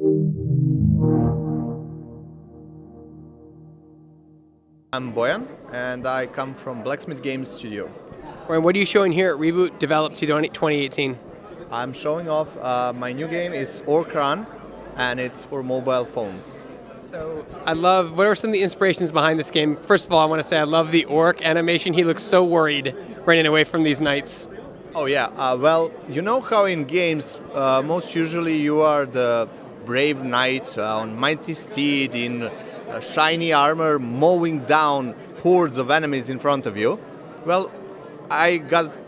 I'm Boyan, and I come from Blacksmith Games Studio. Ryan, what are you showing here at Reboot, developed to 2018? I'm showing off my new game. It's Orc Run, and it's for mobile phones. So what are some of the inspirations behind this game? First of all, I want to say I love the orc animation. He looks so worried running away from these knights. Oh yeah, well, you know how in games, most usually you are the brave knight on mighty steed in shiny armor mowing down hordes of enemies in front of you. Well, I got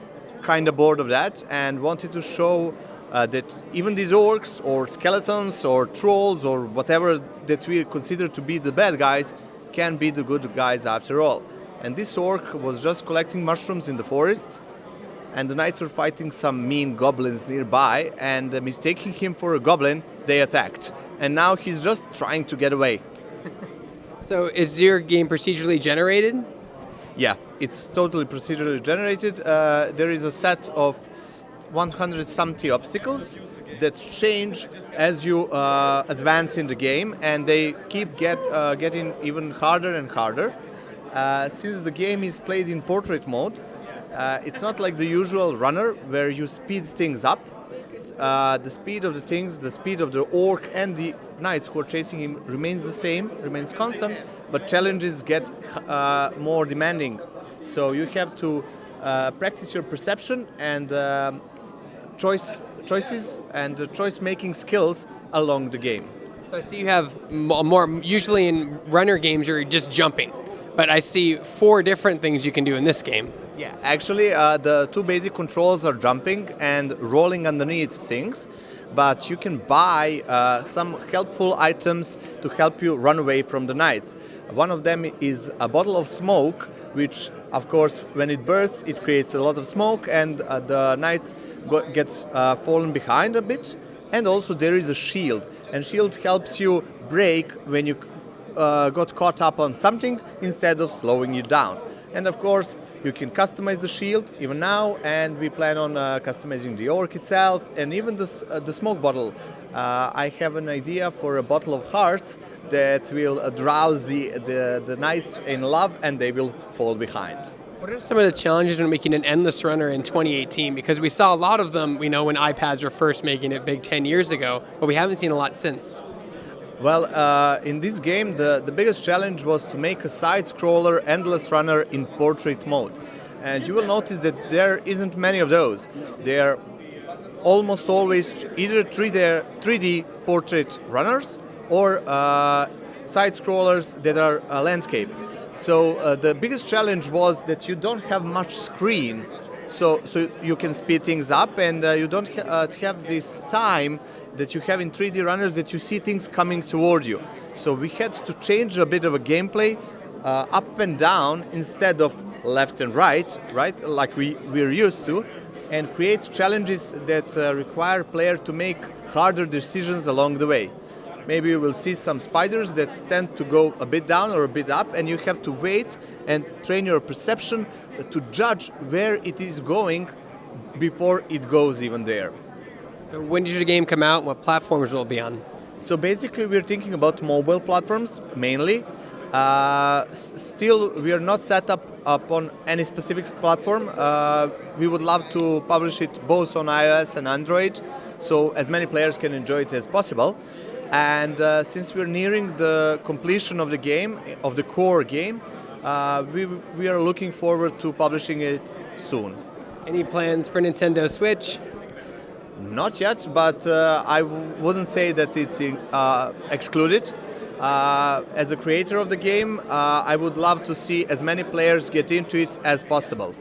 kind of bored of that and wanted to show that even these orcs or skeletons or trolls or whatever that we consider to be the bad guys can be the good guys after all. And this orc was just collecting mushrooms in the forest, and the knights were fighting some mean goblins nearby, and mistaking him for a goblin, they attacked. And now he's just trying to get away. So is your game procedurally generated? Yeah, it's totally procedurally generated. There is a set of 170 obstacles that change as you advance in the game, and they keep getting even harder and harder. Since the game is played in portrait mode, it's not like the usual runner where you speed things up. The speed of the things, the speed of the orc and the knights who are chasing him remains the same, remains constant, but challenges get more demanding. So you have to practice your perception and choices and choice-making skills along the game. So I see you have more, usually in runner games you're just jumping, but I see 4 different things you can do in this game. Yeah, actually the 2 basic controls are jumping and rolling underneath things, but you can buy some helpful items to help you run away from the knights. One of them is a bottle of smoke, which of course when it bursts it creates a lot of smoke, and the knights get fallen behind a bit. And also there is a shield, and shield helps you brake when you got caught up on something instead of slowing you down. And of course you can customize the shield even now, and we plan on customizing the orc itself and even the smoke bottle. I have an idea for a bottle of hearts that will drouse the knights in love, and they will fall behind. What are some of the challenges when making an endless runner in 2018? Because we saw a lot of them, when iPads were first making it big 10 years ago, but we haven't seen a lot since. Well, in this game, the biggest challenge was to make a side-scroller endless runner in portrait mode. And you will notice that there isn't many of those. They are almost always either 3D portrait runners or side-scrollers that are landscape. So the biggest challenge was that you don't have much screen, so you can speed things up, and you don't have this time that you have in 3D runners that you see things coming toward you. So we had to change a bit of a gameplay, up and down instead of left and right, like we're used to, and create challenges that require player to make harder decisions along the way. Maybe you will see some spiders that tend to go a bit down or a bit up, and you have to wait and train your perception to judge where it is going before it goes even there. So when does your game come out? What platforms will it be on? So basically we're thinking about mobile platforms mainly. Still, we are not set up on any specific platform. We would love to publish it both on iOS and Android, so as many players can enjoy it as possible. And since we're nearing the completion of the game, of the core game, we are looking forward to publishing it soon. Any plans for Nintendo Switch? Not yet, but I wouldn't say that it's excluded. As a creator of the game, I would love to see as many players get into it as possible.